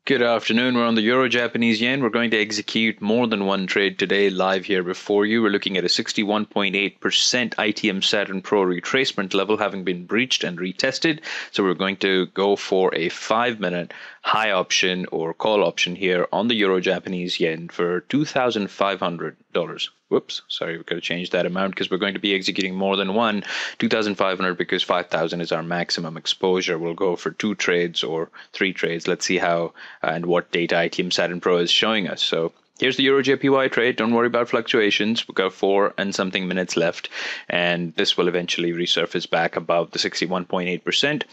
Good afternoon. We're on the Euro Japanese yen. We're going to execute more than one trade today live here before you. We're looking at a 61.8% ITM Saturn Pro retracement level having been breached and retested. So we're going to go for a 5-minute high option or call option here on the Euro Japanese yen for $2,500. Whoops, sorry, we've got to change that amount because we're going to be executing more than one. 2,500 because 5,000 is our maximum exposure. We'll go for 2 trades or 3 trades. Let's see how and what data ITM Saturn Pro is showing us. So here's the Euro JPY trade. Don't worry about fluctuations. We've got 4 and something minutes left, and this will eventually resurface back above the 61.8%.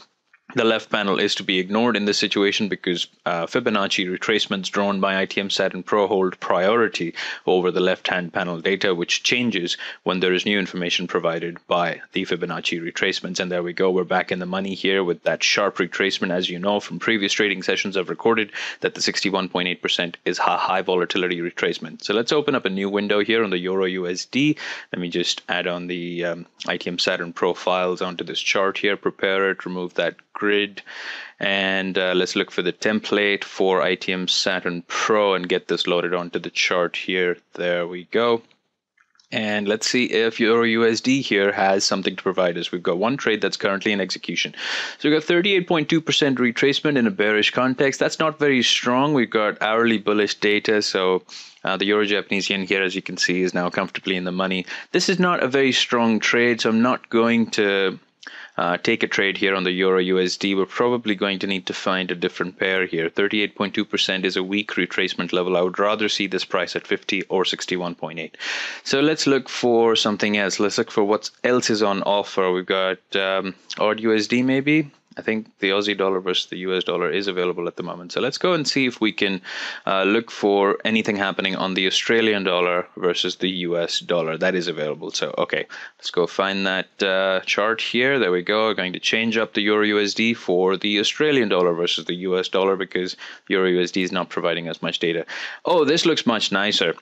The left panel is to be ignored in this situation because Fibonacci retracements drawn by ITM Saturn Pro hold priority over the left-hand panel data, which changes when there is new information provided by the Fibonacci retracements. And there we go. We're back in the money here with that sharp retracement. As you know from previous trading sessions, I've recorded that the 61.8% is a high volatility retracement. So let's open up a new window here on the Euro USD. Let me just add on the ITM Saturn Pro files onto this chart here, prepare it, remove that grid, and let's look for the template for ITM Saturn Pro and get this loaded onto the chart here. There we go. And let's see if Euro USD here has something to provide us. We've got one trade that's currently in execution. So we've got 38.2% retracement in a bearish context. That's not very strong. We've got hourly bullish data. So the Euro Japanese yen here, as you can see, is now comfortably in the money. This is not a very strong trade, so I'm not going to take a trade here on the Euro USD. We're probably going to need to find a different pair here. 38.2% is a weak retracement level. I would rather see this price at 50 or 61.8. So let's look for something else. Let's look for what else is on offer. We've got odd USD maybe. I think the Aussie dollar versus the US dollar is available at the moment. So let's go and see if we can look for anything happening on the Australian dollar versus the US dollar. That is available. So, okay, let's go find that chart here. There we go. We're going to change up the Euro USD for the Australian dollar versus the US dollar because Euro USD is not providing us much data. Oh, this looks much nicer.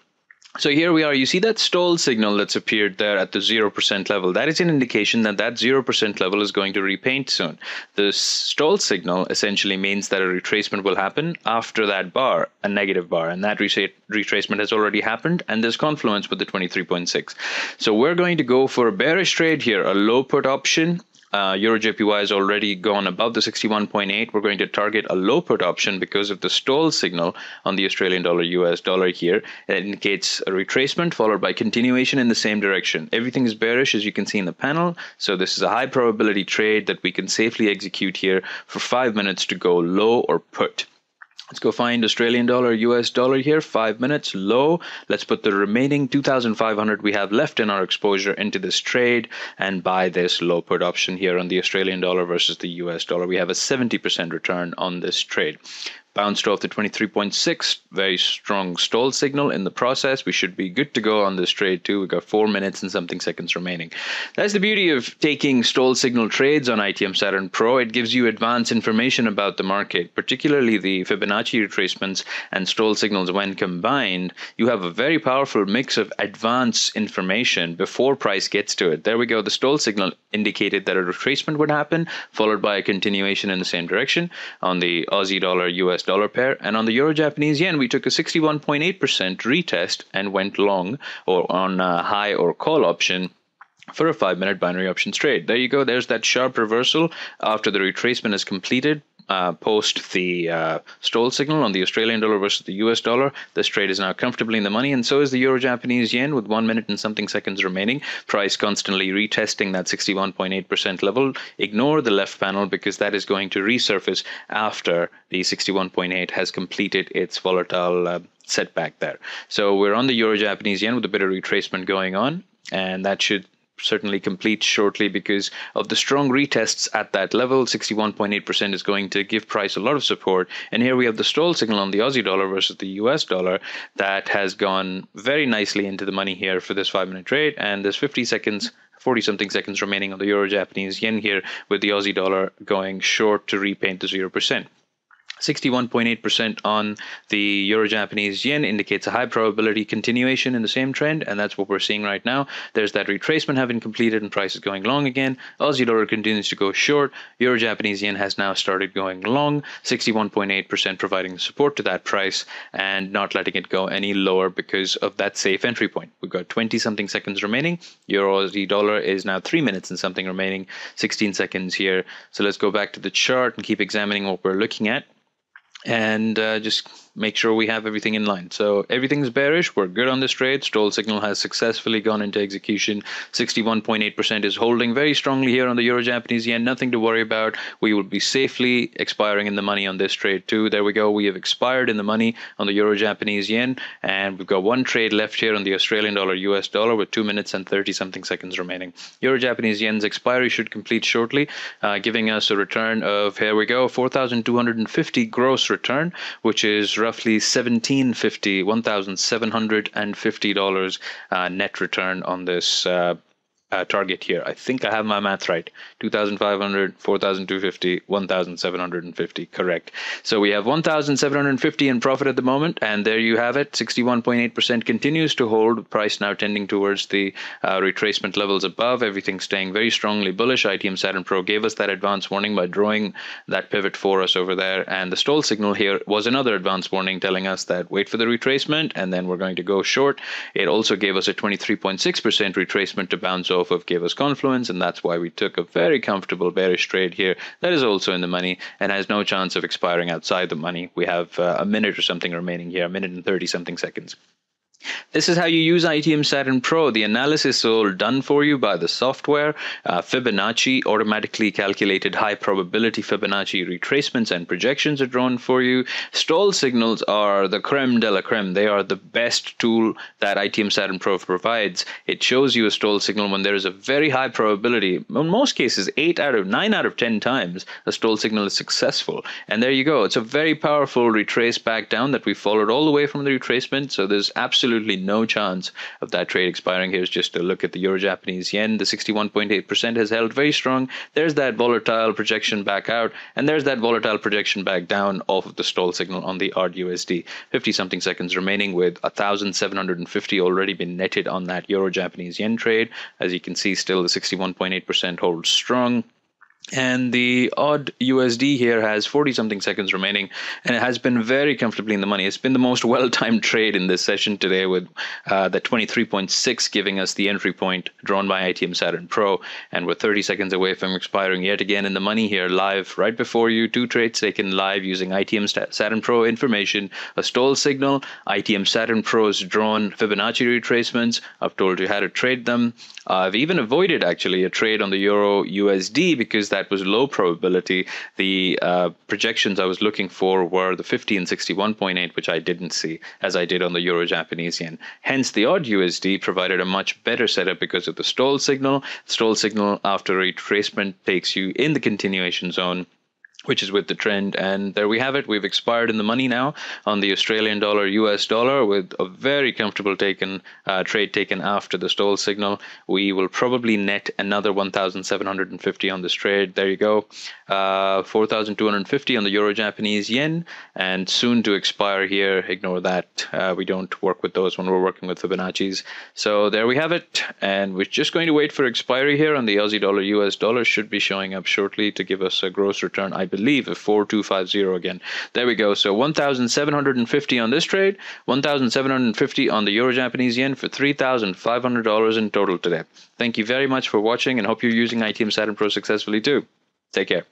So here we are. You see that stall signal that's appeared there at the 0% level. That is an indication that that 0% level is going to repaint soon. The stall signal essentially means that a retracement will happen after that bar, a negative bar, and that retracement has already happened, and there's confluence with the 23.6. So we're going to go for a bearish trade here, a low put option. Euro JPY has already gone above the 61.8. We're going to target a low put option because of the stall signal on the Australian dollar US dollar here. It indicates a retracement followed by continuation in the same direction. Everything is bearish, as you can see in the panel. So this is a high probability trade that we can safely execute here for 5 minutes to go low or put. Let's go find Australian dollar, US dollar here, 5 minutes low. Let's put the remaining 2,500 we have left in our exposure into this trade and buy this low put option here on the Australian dollar versus the US dollar. We have a 70% return on this trade. Bounced off the 23.6, very strong stall signal in the process. We should be good to go on this trade too. We've got 4 minutes and something seconds remaining. That's the beauty of taking stall signal trades on ITM Saturn Pro. It gives you advanced information about the market, particularly the Fibonacci retracements and stall signals. When combined, you have a very powerful mix of advanced information before price gets to it. There we go. The stall signal indicated that a retracement would happen, followed by a continuation in the same direction on the Aussie dollar, US dollar pair, and on the Euro Japanese yen we took a 61.8% retest and went long or on a high or call option for a 5-minute binary options trade. There you go. There's that sharp reversal after the retracement is completed. Post the stall signal on the Australian dollar versus the US dollar. This trade is now comfortably in the money, and so is the Euro Japanese yen with 1 minute and something seconds remaining. Price constantly retesting that 61.8% level. Ignore the left panel because that is going to resurface after the 61.8 has completed its volatile setback there. So we're on the Euro Japanese yen with a bit of retracement going on, and that should certainly complete shortly because of the strong retests at that level. 61.8% is going to give price a lot of support. And here we have the stall signal on the Aussie dollar versus the US dollar that has gone very nicely into the money here for this 5-minute trade. And there's 50 seconds 40 something seconds remaining on the Euro Japanese yen here with the Aussie dollar going short to repaint the 0%. 61.8% on the Euro Japanese yen indicates a high probability continuation in the same trend, and that's what we're seeing right now. There's that retracement having completed and prices going long again. Aussie dollar continues to go short. Euro Japanese yen has now started going long, 61.8% providing support to that price and not letting it go any lower because of that safe entry point. We've got 20 something seconds remaining. Euro Aussie dollar is now 3 minutes and something remaining, 16 seconds here. So let's go back to the chart and keep examining what we're looking at, and just make sure we have everything in line. So everything's bearish. We're good on this trade. Stall signal has successfully gone into execution. 61.8% is holding very strongly here on the Euro Japanese yen. Nothing to worry about. We will be safely expiring in the money on this trade too. There we go. We have expired in the money on the Euro Japanese yen, and we've got one trade left here on the Australian dollar US dollar with 2 minutes and 30 something seconds remaining. Euro Japanese yen's expiry should complete shortly, giving us a return of, here we go, 4,250 gross return, which is roughly $1,750 net return on this target here. I think I have my math right. 2,500, 4,250, 1,750. Correct. So we have 1,750 in profit at the moment, and there you have it. 61.8% continues to hold. Price now tending towards the retracement levels above. Everything staying very strongly bullish. ITM Saturn Pro gave us that advance warning by drawing that pivot for us over there, and the stall signal here was another advance warning telling us that wait for the retracement and then we're going to go short. It also gave us a 23.6% retracement to bounce off of, gave us confluence, and that's why we took a very comfortable bearish trade here that is also in the money and has no chance of expiring outside the money. We have a minute or something remaining here, a minute and 30 something seconds. This is how you use ITM Saturn Pro. The analysis is all done for you by the software. Fibonacci, automatically calculated high probability Fibonacci retracements and projections are drawn for you. Stall signals are the creme de la creme. They are the best tool that ITM Saturn Pro provides. It shows you a stall signal when there is a very high probability. In most cases, 9 out of 10 times, a stall signal is successful. And there you go. It's a very powerful retrace back down that we followed all the way from the retracement. So there's absolutely no chance of that trade expiring. Here's just a look at the Euro Japanese yen. The 61.8% has held very strong. There's that volatile projection back out, and there's that volatile projection back down off of the stall signal on the ARD USD. 50 something seconds remaining with 1,750 already been netted on that Euro Japanese yen trade. As you can see, still the 61.8% holds strong. And the odd USD here has 40 something seconds remaining, and it has been very comfortably in the money. It's been the most well-timed trade in this session today, with the 23.6 giving us the entry point drawn by ITM Saturn Pro, and we're 30 seconds away from expiring yet again in the money here live right before you. 2 trades taken live using ITM Saturn Pro information, a stall signal, ITM Saturn Pro's drawn Fibonacci retracements. I've told you how to trade them. I've even avoided actually a trade on the Euro USD because that was low probability. The projections I was looking for were the 50 and 61.8, which I didn't see as I did on the Euro Japanese yen. Hence, the odd USD provided a much better setup because of the stall signal. Stall signal after retracement takes you in the continuation zone, which is with the trend. And there we have it. We've expired in the money now on the Australian dollar US dollar with a very comfortable trade taken after the stall signal. We will probably net another 1,750 on this trade. There you go. 4,250 on the Euro Japanese yen, and soon to expire here. Ignore that. We don't work with those when we're working with Fibonacci's. So there we have it. And we're just going to wait for expiry here on the Aussie dollar US dollar. Should be showing up shortly to give us a gross return, I believe, of 4,250 again. There we go. So 1,750 on this trade, 1,750 on the Euro Japanese yen for $3,500 in total today. Thank you very much for watching, and hope you're using ITM Saturn Pro successfully too. Take care.